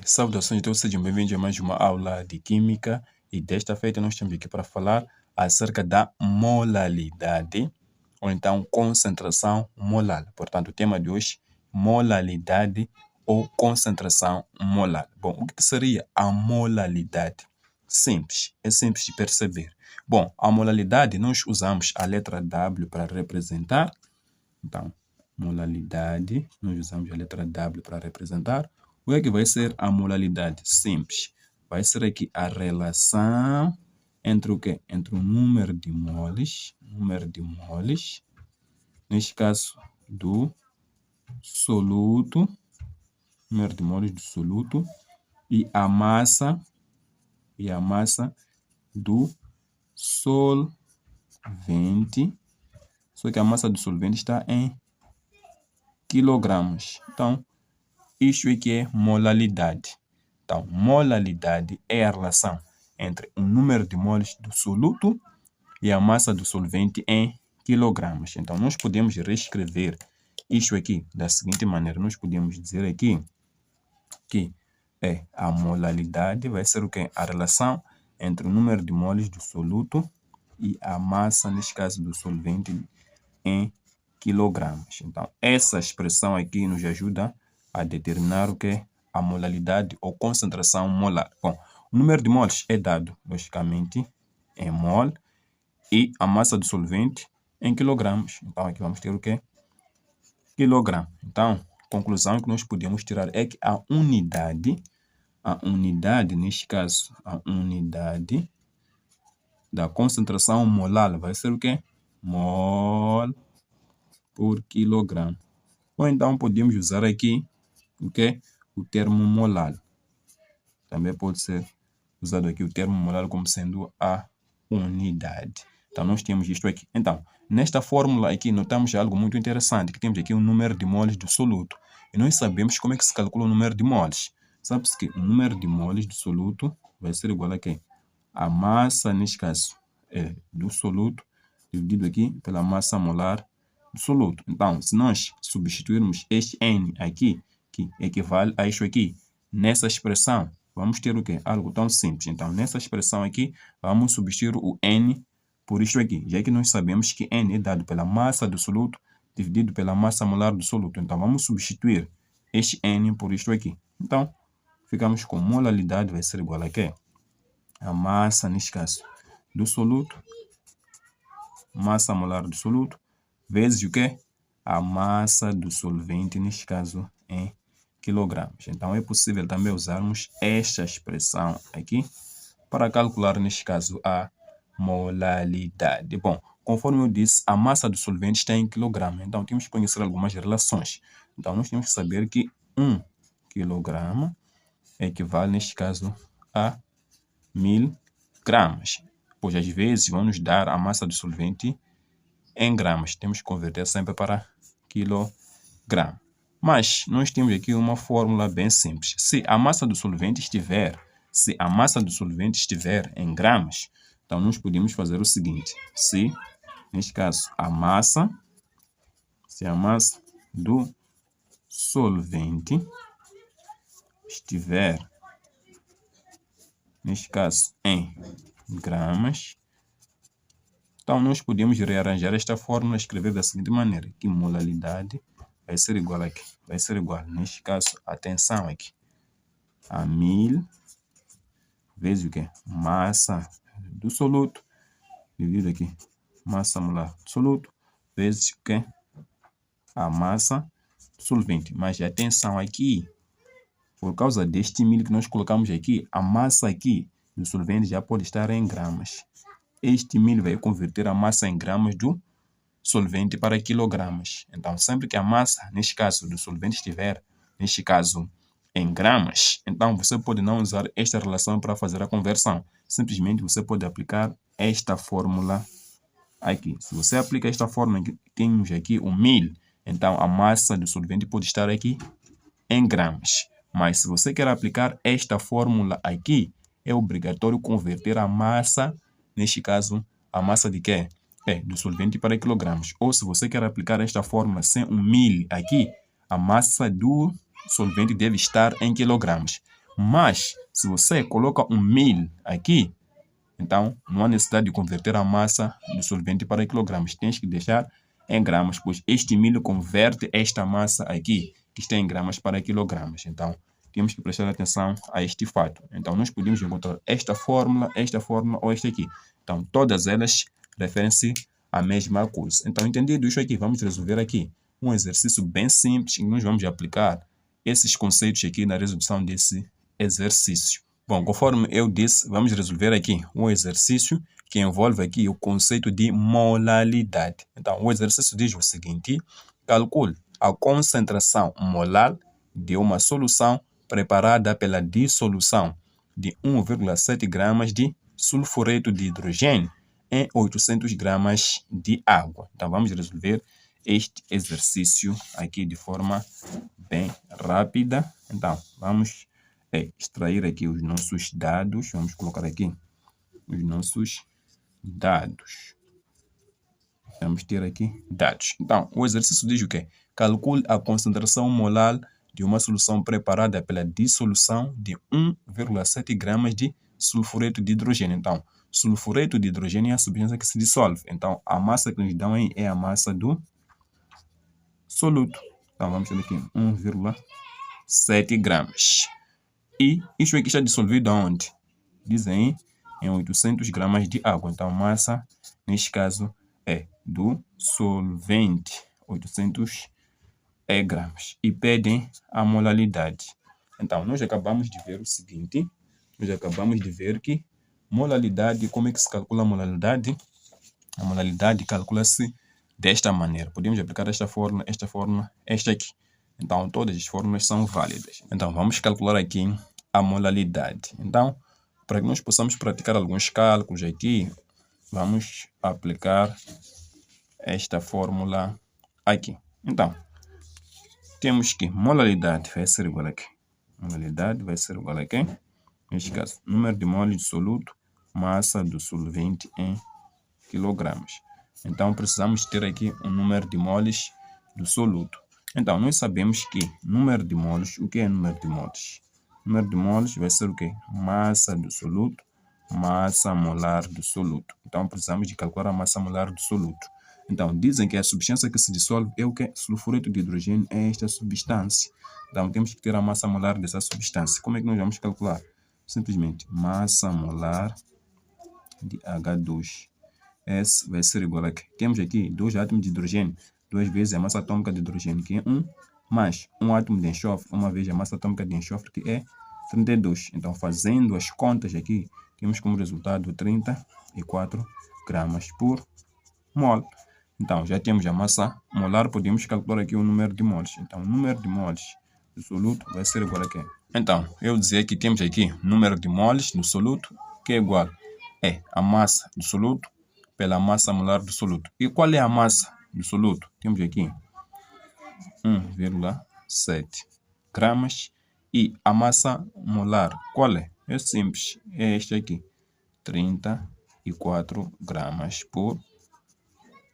Saudações, então sejam bem-vindos a mais uma aula de Química e desta feita nós estamos aqui para falar acerca da molalidade ou então concentração molar. Portanto, o tema de hoje, molalidade ou concentração molar. Bom, o que seria a molalidade? Simples, é simples de perceber. Bom, a molalidade nós usamos a letra W para representar. Então, molalidade, nós usamos a letra W para representar. O que é que vai ser a molalidade? Simples. Vai ser aqui a relação entre o quê? Entre o número de moles, neste caso do soluto, número de moles do soluto, e a massa do solvente. Só que a massa do solvente está em quilogramas. Então, isto aqui é molalidade. Então, molalidade é a relação entre o número de moles do soluto e a massa do solvente em quilogramas. Então, nós podemos reescrever isto aqui da seguinte maneira. Nós podemos dizer aqui que a molalidade vai ser o quê? A relação entre o número de moles do soluto e a massa, neste caso, do solvente em quilogramas. Então, essa expressão aqui nos ajuda a determinar o que é a molalidade ou concentração molar. Bom, o número de moles é dado, logicamente, em mol e a massa do solvente em quilogramas. Então, aqui vamos ter o que? Quilograma. Então, a conclusão que nós podemos tirar é que a unidade, neste caso, a unidade da concentração molar vai ser o que? Mol por quilograma. Ou então podemos usar aqui o que? O termo molar. Também pode ser usado aqui o termo molar como sendo a unidade. Então nós temos isto aqui. Então, nesta fórmula aqui notamos algo muito interessante, que temos aqui o número de moles do soluto. E nós sabemos como é que se calcula o número de moles. Sabe-se que o número de moles do soluto vai ser igual a quê? A massa, neste caso, do soluto, dividido aqui pela massa molar do soluto. Então, se nós substituirmos este N aqui, que equivale a isto aqui, nessa expressão, vamos ter o quê? Algo tão simples. Então, nessa expressão aqui, vamos substituir o N por isto aqui, já que nós sabemos que N é dado pela massa do soluto dividido pela massa molar do soluto. Então, vamos substituir este N por isto aqui. Então, ficamos com molalidade vai ser igual a quê? A massa, neste caso, do soluto, massa molar do soluto, vezes o quê? A massa do solvente, neste caso, em quilogramas. Então, é possível também usarmos esta expressão aqui para calcular, neste caso, a molalidade. Bom, conforme eu disse, a massa do solvente está em quilograma. Então, temos que conhecer algumas relações. Então, nós temos que saber que 1 quilograma equivale, neste caso, a 1000 gramas. Pois, às vezes, vão nos dar a massa do solvente em gramas. Temos que converter sempre para quilograma. Mas nós temos aqui uma fórmula bem simples. Se a massa do solvente estiver em gramas, então nós podemos fazer o seguinte. Se, neste caso, a massa do solvente estiver, neste caso, em gramas, então nós podemos rearranjar esta fórmula e escrever da seguinte maneira, que molalidade vai ser igual aqui. Vai ser igual, neste caso, atenção aqui, a 1000 vezes o quê? Massa do soluto, dividido aqui, massa molar do soluto, vezes o quê? A massa do solvente. Mas atenção aqui, por causa deste 1000 que nós colocamos aqui, a massa aqui do solvente já pode estar em gramas. Este 1000 vai converter a massa em gramas do solvente para quilogramas. Então, sempre que a massa, neste caso, do solvente estiver, neste caso, em gramas, então você pode não usar esta relação para fazer a conversão. Simplesmente você pode aplicar esta fórmula aqui. Se você aplica esta fórmula que temos aqui, o 1000, então a massa do solvente pode estar aqui em gramas. Mas se você quer aplicar esta fórmula aqui, é obrigatório converter a massa, neste caso, a massa de quê? Do solvente para quilogramas. Ou se você quer aplicar esta fórmula sem um 1000 aqui, a massa do solvente deve estar em quilogramas. Mas, se você coloca 1000 aqui, então não há necessidade de converter a massa do solvente para quilogramas. Tens que deixar em gramas, pois este 1000 converte esta massa aqui, que está em gramas, para quilogramas. Então, temos que prestar atenção a este fato. Então, nós podemos encontrar esta fórmula ou esta aqui. Então, todas elas referem-se à mesma coisa. Então, entendido isso aqui, vamos resolver aqui um exercício bem simples em que nós vamos aplicar esses conceitos aqui na resolução desse exercício. Bom, conforme eu disse, vamos resolver aqui um exercício que envolve aqui o conceito de molalidade. Então, o exercício diz o seguinte: calcule a concentração molar de uma solução preparada pela dissolução de 1,7 gramas de sulfureto de hidrogênio em 800 gramas de água. Então, vamos resolver este exercício aqui de forma bem rápida. Então, vamos extrair aqui os nossos dados. Vamos colocar aqui os nossos dados. Vamos ter aqui dados. Então, o exercício diz o quê? Calcule a concentração molar de uma solução preparada pela dissolução de 1,7 gramas de sulfureto de hidrogênio. Então, sulfureto de hidrogênio é a substância que se dissolve. Então, a massa que nos dão aí é a massa do soluto. Então, vamos ter aqui 1,7 gramas. E isso aqui está dissolvido aonde? Dizem em 800 gramas de água. Então, massa, neste caso, é do solvente, 800 gramas. E pedem a molalidade. Então, nós acabamos de ver o seguinte. Nós acabamos de ver que molalidade, como é que se calcula a molalidade? A molalidade calcula-se desta maneira. Podemos aplicar esta fórmula, esta aqui. Então, todas as fórmulas são válidas. Então, vamos calcular aqui a molalidade. Então, para que nós possamos praticar alguns cálculos aqui, vamos aplicar esta fórmula aqui. Então, temos que molalidade vai ser igual a quê? Molalidade vai ser igual a quê? Neste caso, número de moles de soluto, massa do solvente em quilogramas. Então, precisamos ter aqui um número de moles do soluto. Então, nós sabemos que número de moles, o que é número de moles? Número de moles vai ser o quê? Massa do soluto, massa molar do soluto. Então, precisamos de calcular a massa molar do soluto. Então, dizem que a substância que se dissolve é o quê? Sulfureto de hidrogênio é esta substância. Então, temos que ter a massa molar dessa substância. Como é que nós vamos calcular? Simplesmente, massa molar de H2. S vai ser igual a quê? Temos aqui 2 átomos de hidrogênio, 2 vezes a massa atômica de hidrogênio, que é 1, mais 1 átomo de enxofre, 1 vez a massa atômica de enxofre, que é 32. Então, fazendo as contas aqui, temos como resultado 34 gramas por mol. Então, já temos a massa molar, podemos calcular aqui o número de moles. Então, o número de moles do soluto vai ser igual a quê? Então, eu dizer que temos aqui o número de moles do soluto, que é igual a massa do soluto pela massa molar do soluto. E qual é a massa do soluto? Temos aqui 1,7 gramas. E a massa molar, qual é? É simples, é este aqui, 34 gramas por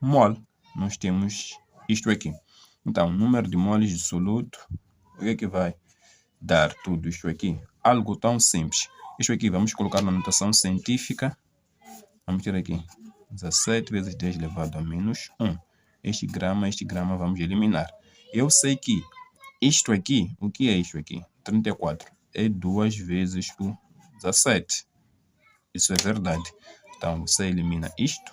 mol. Nós temos isto aqui. Então, número de moles de soluto, o que é que vai dar tudo isto aqui? Algo tão simples. Isto aqui vamos colocar na notação científica. Vamos ter aqui 17 vezes 10 elevado a menos 1. Este grama vamos eliminar. Eu sei que isto aqui, o que é isto aqui? 34 é 2 vezes o 17. Isso é verdade. Então, você elimina isto.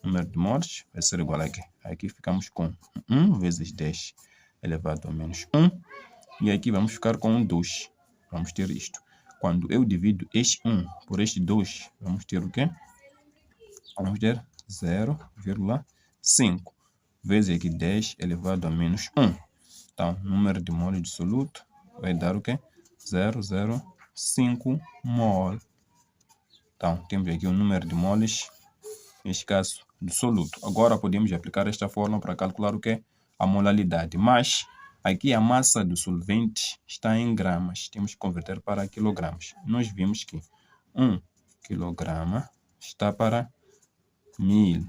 O número de moles vai ser igual a quê? Aqui ficamos com 1 vezes 10 elevado a menos 1. E aqui vamos ficar com 2. Vamos ter isto. Quando eu divido este 1 por este 2, vamos ter o quê? Vamos ter 0,5 vezes aqui 10 elevado a menos 1. Então, número de moles de soluto vai dar o quê? 0,05 mol. Então, temos aqui o número de moles, neste caso, do soluto. Agora, podemos aplicar esta fórmula para calcular o quê? A molalidade. Mas, aqui a massa do solvente está em gramas. Temos que converter para quilogramas. Nós vimos que 1 quilograma está para 1000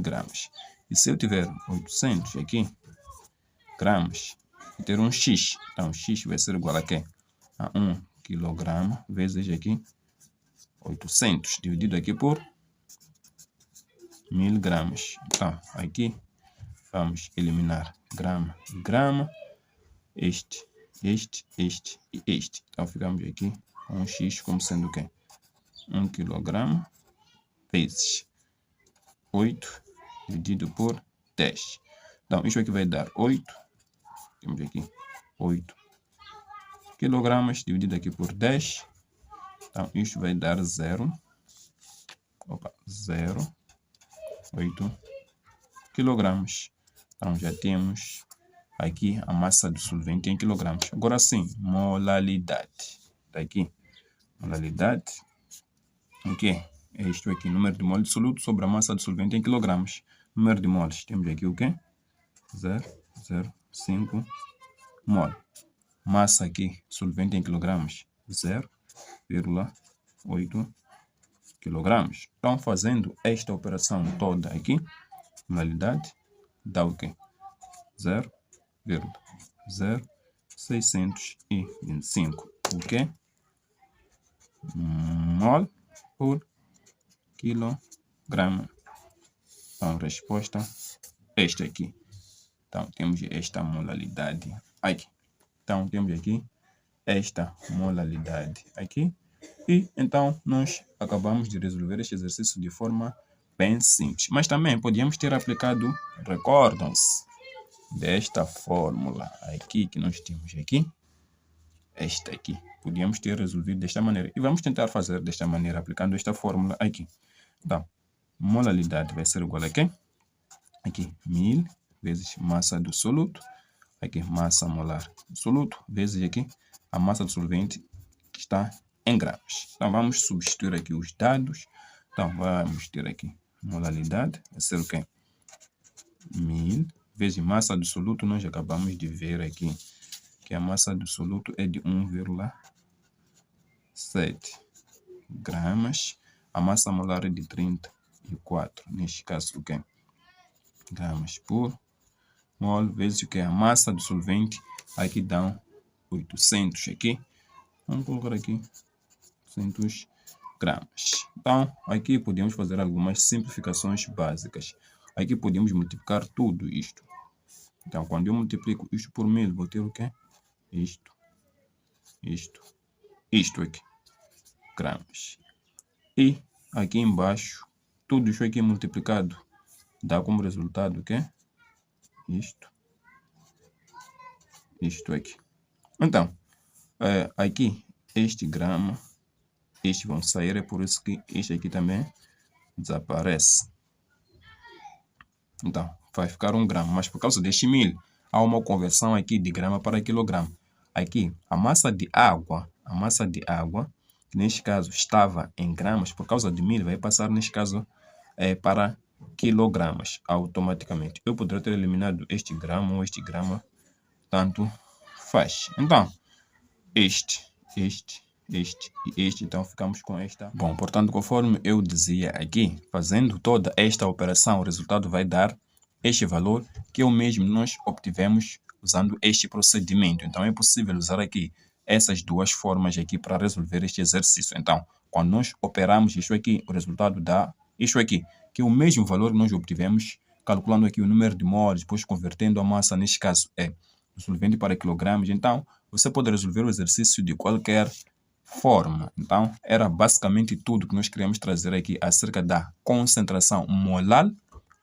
gramas. E se eu tiver 800 aqui, gramas, ter um X. Então, X vai ser igual a quê? A 1 kg vezes aqui 800, dividido aqui por 1000 gramas. Então, aqui vamos eliminar grama e grama, este e este. Então, ficamos aqui com um X como sendo o quê? 1 kg vezes 8 dividido por 10. Então, isso aqui vai dar 8. Temos aqui 8 kg dividido aqui por 10. Então, isto vai dar 0,8 kg. Então, já temos aqui a massa do solvente em quilogramas. Agora sim, molalidade. Está aqui, molalidade. O que é? É isto aqui, número de moles de soluto sobre a massa do solvente em quilogramas. Número de moles, temos aqui o quê? 0,05 mol. Massa aqui, solvente em quilogramas, 0,8 quilogramas. Então, fazendo esta operação toda aqui, molalidade, dá o quê? 0,0625. O quê? Mol por quilograma. Então, resposta esta aqui. Então, temos esta molalidade aqui. Então, temos aqui esta molalidade aqui. E, então, nós acabamos de resolver este exercício de forma bem simples. Mas também podíamos ter aplicado, recordam-se, desta fórmula aqui que nós temos aqui. Esta aqui. Podíamos ter resolvido desta maneira. E vamos tentar fazer desta maneira, aplicando esta fórmula aqui. Então, molalidade vai ser igual a quê? Aqui, 1000 vezes massa do soluto. Aqui, massa molar do soluto, vezes aqui a massa do solvente que está em gramas. Então, vamos substituir aqui os dados. Então, vamos ter aqui molalidade, vai ser o quê? 1000 vezes massa do soluto. Nós acabamos de ver aqui que a massa do soluto é de 1,7 gramas. A massa molar é de 34. Neste caso, o quê? Gramas por mol vezes o que? A massa do solvente. Aqui dão 800 aqui. Vamos colocar aqui 800 gramas. Então, aqui podemos fazer algumas simplificações básicas. Aqui podemos multiplicar tudo isto. Então, quando eu multiplico isto por 1000, vou ter o quê? Isto aqui, gramas. E aqui embaixo, tudo isso aqui multiplicado dá como resultado o quê? Isto aqui. Então, aqui, este grama, estes vão sair, é por isso que este aqui também desaparece. Então, vai ficar 1 grama, mas por causa deste 1000, há uma conversão aqui de grama para quilograma. Aqui, a massa de água, que neste caso estava em gramas, por causa de 1000, vai passar neste caso para quilogramas automaticamente. Eu poderia ter eliminado este grama ou este grama, tanto faz. Então, este e este, então ficamos com esta. Bom, portanto, conforme eu dizia aqui, fazendo toda esta operação, o resultado vai dar este valor que eu mesmo nós obtivemos usando este procedimento. Então, é possível usar aqui essas duas formas aqui para resolver este exercício. Então, quando nós operamos isso aqui, o resultado dá isso aqui, que é o mesmo valor que nós obtivemos, calculando aqui o número de moles, depois convertendo a massa, neste caso é o solvente para quilogramas. Então, você pode resolver o exercício de qualquer forma. Então, era basicamente tudo que nós queríamos trazer aqui acerca da concentração molar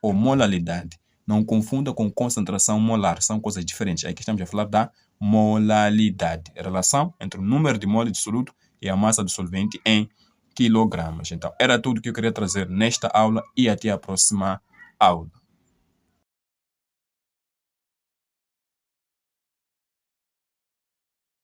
ou molalidade. Não confunda com concentração molar, são coisas diferentes. Aqui estamos a falar da molalidade, a relação entre o número de moles de soluto e a massa do solvente em quilogramas. Então, era tudo que eu queria trazer nesta aula e até a próxima aula.